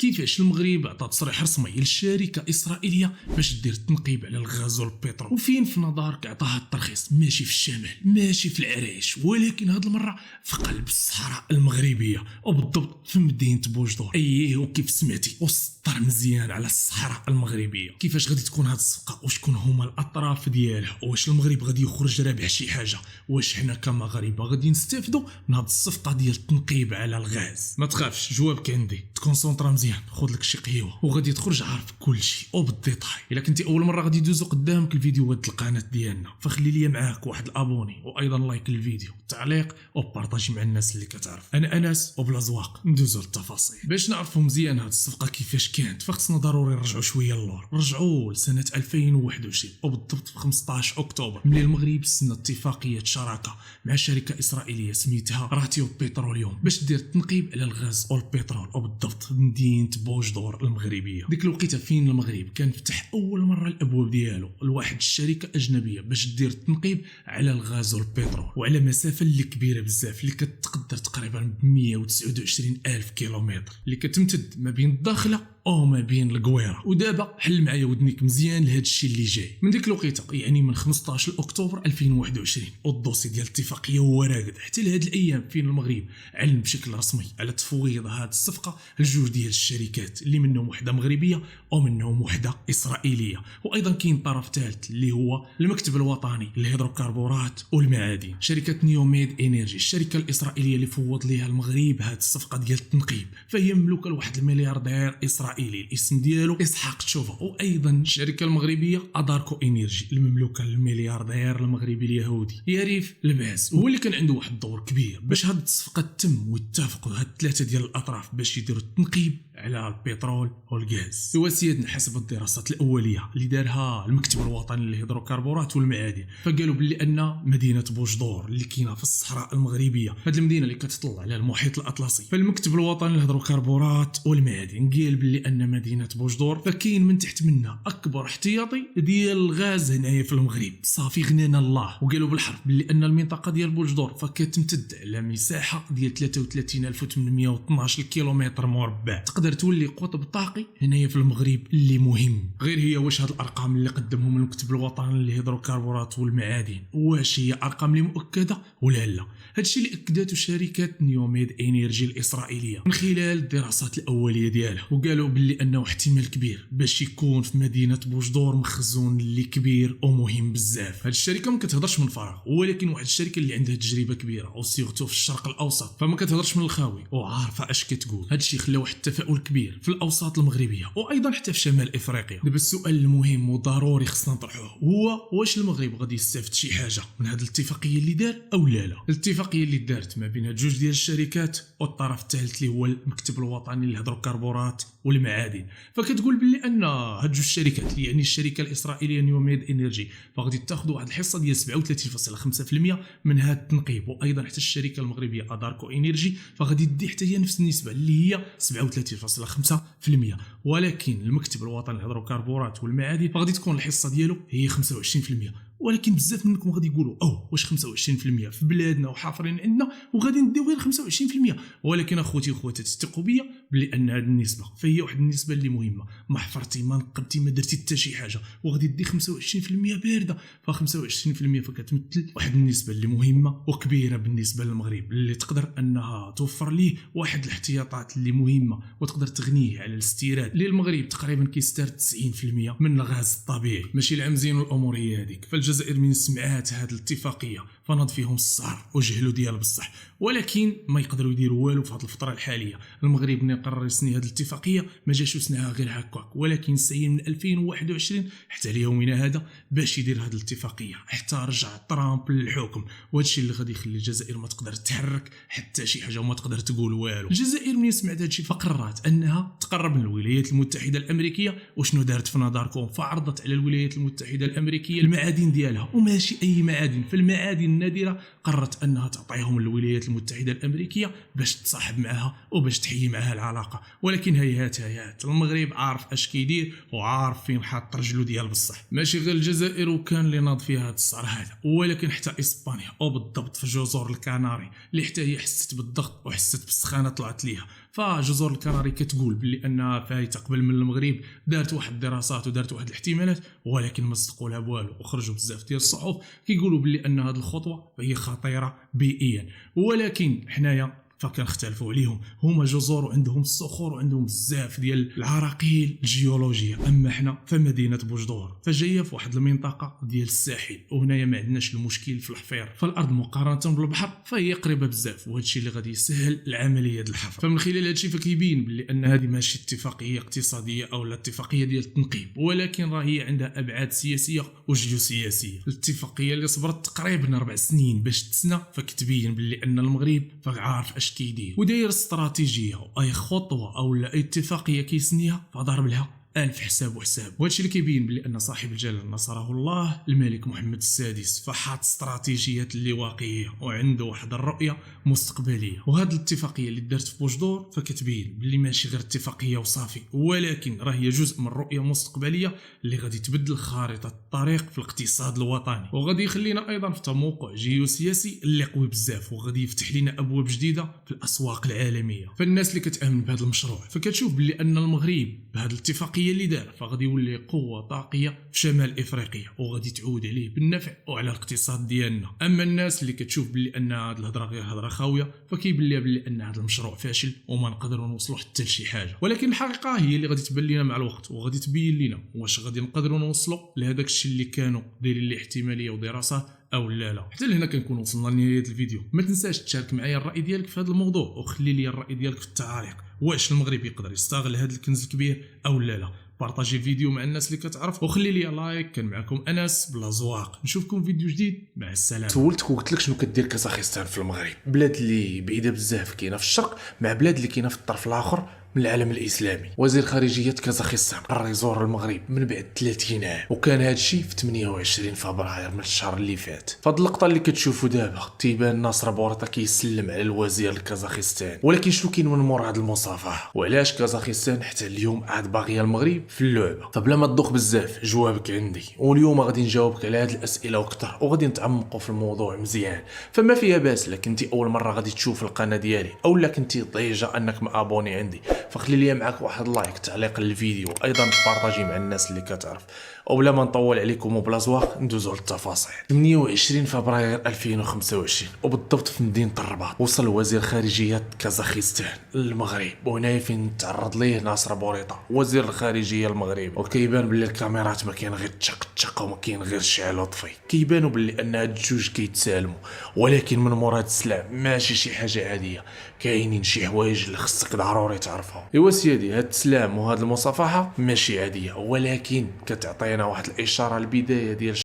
كيفاش المغرب عطى تصريح رسمي للشركه اسرائيليه باش دير التنقيب على الغاز والبترول، وفين في نظرك عطاها الترخيص؟ ماشي في الشمال، ماشي في العرايش، ولكن هاد المره في قلب الصحراء المغربيه، وبالضبط في مدينه بوجدور. اييه، وكيف سمعتي وسطر مزيان على الصحراء المغربيه. كيفاش غادي تكون هاد الصفقه؟ وشكون هما الاطراف ديالها؟ واش المغرب غادي يخرج رابح شي حاجه؟ واش حنا كمغاربه غادي نستافدوا من هاد الصفقه ديال التنقيب على الغاز؟ ما تخافش، جوابك عندي. تكونسونطرا مزيان، خذ لك شي قهوه وغادي تخرج عارف كل شيء وبالديتاي. الا كنتي اول مره غادي يدوزو قدامك الفيديوهات القناه ديالنا، فخلي لي معاك واحد الابوني وايضا لايك للفيديو، تعليق وبارطاجي مع الناس اللي كتعرف. انا انس، وبلا زواق ندوزو للتفاصيل. باش نعرفوا مزيان هاد الصفقه كيفاش كانت، فخصنا ضروري نرجعوا شويه للور، رجعوا لسنه 2021 وبالضبط في 15 اكتوبر، ملي المغرب سنى اتفاقيه شراكه مع شركه اسرائيليه سميتها راتيو بتروليوم باش دير التنقيب على الغاز والبترول، وبالضبط في مدينه بوجدور المغربيه. ديك الوقيته فين المغرب كان فتح اول مره الابواب ديالو لواحد الشركه اجنبيه باش دير التنقيب على الغاز والبترول، وعلى مسافه اللي كبيره بزاف، اللي كتقدر تقريبا ب 129 الف كيلومتر، اللي كتمتد ما بين الداخله او ما بين القويره. ودابا حل معايا ودنيك مزيان لهذا الشيء اللي جاي. من ديك الوقيته يعني من 15 اكتوبر 2021 والدوسي ديال الاتفاقيه هو راقد حتى لهاد الايام، فين المغرب علم بشكل رسمي على تفويض هاد الصفقه لجوج ديال الشركات، اللي منهم وحده مغربيه ومنهم وحده اسرائيليه، وايضا كاين طرف ثالث اللي هو المكتب الوطني للهيدروكربورات والمعادن، شركه نيوميد انرجي، الشركه الاسرائيليه اللي فوض ليها المغرب هاد الصفقه ديال التنقيب. فهي مملوكه لواحد الملياردير اسرائيلي الاسم ديالو اسحاق تشوفا، وايضا الشركه المغربيه اداركو انرجي المملوكه للملياردير المغربي اليهودي يريف الباز، هو اللي كان عنده واحد الدور كبير باش هاد الصفقه تتم ويتفقوا هاد الثلاثه ديال الاطراف باش يديروا التنقيب على البترول والغاز. هو سيادنا حسب الدراسات الاوليه اللي دارها المكتب الوطني للهيدروكربورات والمعادن، فقالوا باللي ان مدينه بوجدور اللي كاينه في الصحراء المغربيه، هاد المدينه اللي كتطل على المحيط الاطلسي، فالمكتب الوطني للهيدروكربورات والمعادن قال باللي ان مدينه بوجدور فكاين من تحت منها اكبر احتياطي ديال الغاز هنايا في المغرب، صافي غنينا الله. وقالوا بالحرف باللي ان المنطقه ديال بوجدور فكتمتد على مساحه ديال 33812 كيلومتر مربع، تقدر تولي قطب طاقي هنايا في المغرب اللي مهم. غير هي واش هاد الارقام اللي قدمهم المكتب الوطني للهيدروكربورات والمعادن واش هي ارقام اللي مؤكده ولا لا؟ هادشي اللي اكدته شركه نيوميد انرجي الاسرائيليه من خلال الدراسات الاوليه ديالها، وقالوا باللي انه احتمال كبير باش يكون في مدينه بوجدور مخزون اللي كبير ومهم بزاف. هاد الشركه ما كتهضرش من فراغ، ولكن واحد الشركه اللي عندها تجربه كبيره وسيغتو في الشرق الاوسط، فما كتهضرش من الخاوي وعارفه اش كتقول. هادشي خلى واحد التفاؤل كبير في الاوساط المغربيه وايضا حتى في شمال افريقيا. دابا السؤال المهم وضروري خصنا نطرحوه هو واش المغرب غادي يستافد شي حاجه من هاد الاتفاقيه اللي دار او لا؟ الاتفاقيه اللي دارت ما بين هاد جوج ديال الشركات والطرف الثالث اللي هو المكتب الوطني للهيدروكربورات والمعادن، فكتقول باللي ان هاد جوج الشركات يعني الشركه الاسرائيليه نيوميد انرجي فغادي تاخذ واحد الحصه ديال 37.5% من هاد التنقيب، وايضا حتى الشركه المغربيه اداركو انرجي فغادي تدي حتى هي نفس النسبه اللي هي 37.5%، ولكن المكتب الوطني للهيدروكربورات والمعادن فغادي تكون الحصه ديالو هي 25%. ولكن بزاف منكم غادي يقولوا واش 25% في بلادنا وحافرين عندنا وغادي نديو غير 25%؟ ولكن اخوتي وخواتاتي ثقوا بيا بلي ان هذه النسبه فهي واحد النسبه اللي مهمه، ما حفرتي ما نقبتي ما درتي حتى شي حاجه وغادي دي 25% بارده، ف 25% فكتمثل واحد النسبه اللي مهمه وكبيره بالنسبه للمغرب، اللي تقدر انها توفر ليه واحد الاحتياطات اللي مهمه وتقدر تغنيه على الاستيراد، اللي المغرب تقريبا كيستورد 90% من الغاز الطبيعي. ماشي العمزين والامور هي هذيك. فالجزائر من سمعات هذه الاتفاقيه فنض فيهم الصهر وجهلوا ديال بصح، ولكن ما يقدروا يديروا والو في هذه الفتره الحاليه. المغرب ملي قرر يسني هذه الاتفاقيه ما جاش وسناها غير هكاك، ولكن سعي من 2021 حتى ليومنا هذا باش يدير هذه الاتفاقيه، حتى رجع ترامب للحكم، وهذا الشيء اللي غادي يخلي الجزائر ما تقدر تحرك حتى شي حاجه وما تقدر تقول والو. الجزائر ملي سمعت هذا الشيء فقررت انها تقرب من الولايات المتحده الامريكيه، وشنو دارت في نظركم؟ فعرضت على الولايات المتحده الامريكيه المعادن ديالها، وماشي اي معادن، في المعادن النادره قررت انها تعطيهم الولايات المتحده الامريكيه باش تصاحب معها وباش تحيي معها العلاقه. ولكن هيهات المغرب عارف اش كيدير وعارف فين حاط رجلو ديال بصح. ماشي غير الجزائر وكان اللي ناض فيها هذا الصعر هذا، ولكن حتى اسبانيا وبالضبط في جزر الكناري اللي حتى هي حست بالضغط وحست بالسخانه طلعت ليها، فجزر الكناري كتقول باللي انها فايته قبل من المغرب، دارت واحد الدراسات ودارت واحد الاحتمالات، ولكن ما صدقوا لها بوالو، وخرجوا بزاف ديال الصحف كيقولوا باللي ان هذه الخطوه هي خطيره بيئيا. ولكن حنايا فكنختلفوا عليهم، هما جزر وعندهم الصخور وعندهم بزاف ديال العراقيل الجيولوجيه، اما حنا فمدينه بوجدور فجايه في واحد المنطقه ديال الساحل، وهنايا ما عندناش المشكل في الحفير، فالارض مقارنه بالبحر فهي قريبه بزاف، وهذا الشيء اللي غادي يسهل العمليه ديال الحفر. فمن خلال هذا الشيء فكيبين باللي ان هذه ماشي اتفاقيه اقتصاديه او لا اتفاقيه ديال التنقيب، ولكن راه هي عندها ابعاد سياسيه وجيوسياسيه. الاتفاقيه اللي صبرت تقريبا 4 سنين باش تسنى، فكتبين باللي ان المغرب عارف اش كيدير وداير استراتيجيه، واي خطوه او لا اي اتفاقيه كيسنيها فضرب لها 1000 حساب وحساب. وهادشي اللي كيبين بلي ان صاحب الجلاله نصره الله الملك محمد السادس فحاط استراتيجيات اللي واقعيه وعنده واحد الرؤيه مستقبليه. وهاد الاتفاقيه اللي دارت في بوجدور فكتبين بلي ماشي غير اتفاقيه وصافي، ولكن راه هي جزء من رؤيه مستقبليه اللي غادي تبدل خارطه الطريق في الاقتصاد الوطني، وغادي يخلينا ايضا في موقع جيوسياسي اللي قوي بزاف، وغادي يفتح لنا ابواب جديده في الاسواق العالميه. فالناس اللي كتامن بهذا المشروع فكتشوف بلي ان المغرب بهذه الاتفاقيه اللي دار فغادي يولي قوه طاقيه في شمال افريقيا، وغادي تعود عليه بالنفع وعلى الاقتصاد ديالنا. اما الناس اللي كتشوف بلي ان هذه الهضره غير هضره خاويه فكيبان لها بلي ان هذا المشروع فاشل وما نقدروا نوصلوا حتى لشي حاجه. ولكن الحقيقه هي اللي غادي تبان لنا مع الوقت، وغادي تبين لنا واش غادي نقدروا نوصلوا لهذاك الشيء اللي كانوا دايرين ليه احتماليه ودراسات او لا. حتى لهنا كنكون وصلنا لنهايه الفيديو. ما تنساش تشارك معايا الراي ديالك في هذا الموضوع، وخلي لي الراي ديالك في التعاليق. واش المغرب يقدر يستغل هذا الكنز الكبير او لا؟ بارطاجي الفيديو مع الناس اللي كتعرف، وخلي لي لايك. كان معكم انس بلا زواق، نشوفكم فيديو جديد، مع السلامه. سولتك وقلت لك شنو كدير كازاخستان في المغرب، بلاد اللي بعيده بزاف كاينه في الشرق مع بلاد اللي كاينه في الطرف الاخر من العالم الاسلامي. وزير خارجيه كازاخستان قرر يزور المغرب من بعد 30 عام، وكان هذا الشيء في 28 فبراير من الشهر اللي فات. فهاد اللقطه اللي كتشوفوا دابا تيبان ناصر بوريطه كيسلم على الوزير الكازاخستان. ولكن شنو كاين من مور هاد المصافحه؟ وعلاش كازاخستان حتى اليوم عاد باغيه المغرب في اللعبه؟ فبلا ما تدوخ بزاف جوابك عندي، واليوم غادي نجاوبك على هاد الاسئله وكثر، وغادي نتعمقوا في الموضوع مزيان. فما فيها باس لك انت اول مره غادي تشوف القناه ديالي، او لا كنتي ضيجه انك مابوني عندي، فخلي لي معك واحد لايك، تعليق للفيديو، ايضا بارطاجي مع الناس اللي كتعرف. وبلا ما نطول عليكم وبلا زواق ندوزو للتفاصيل. 28 فبراير 2025 وبالضبط في مدينه الرباط وصل وزير خارجيه كازاخستان للمغرب، وهنايا فين تعرض ليه ناصر بوريطه وزير الخارجيه المغربي. وكيبان باللي الكاميرات ما كاين غير تشق وما كاين غير شعل وطفي، كيبانوا باللي ان هاد الجوج كيتسالموا. ولكن من مور هاد السلام ماشي شي حاجه عاديه، كاينين شي حوايج اللي خصك ضروري تعرفهم. ايوا سيدي، هاد السلام وهاد المصافحه ماشي عاديه، ولكن كتعطينا واحد الاشاره البدايه ديال